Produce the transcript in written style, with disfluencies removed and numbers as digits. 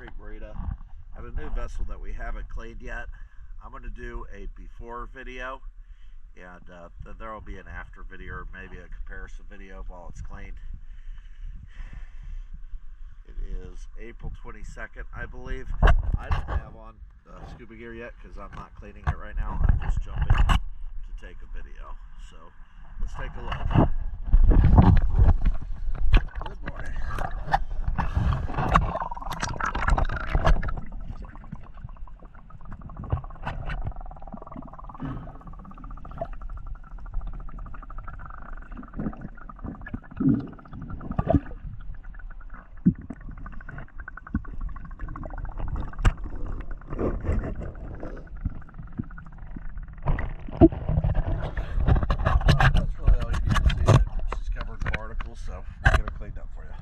Great Marina. I have a new vessel that we haven't cleaned yet. I'm going to do a before video, and then there will be an after video, or maybe a comparison video while it's cleaned. It is April 22nd, I believe. I don't have on scuba gear yet because I'm not cleaning it right now. I'm just jumping to take a video. So let's take a look. Good morning. That's really all you need to see. She's covered in barnacles, so we'll get her cleaned up for you.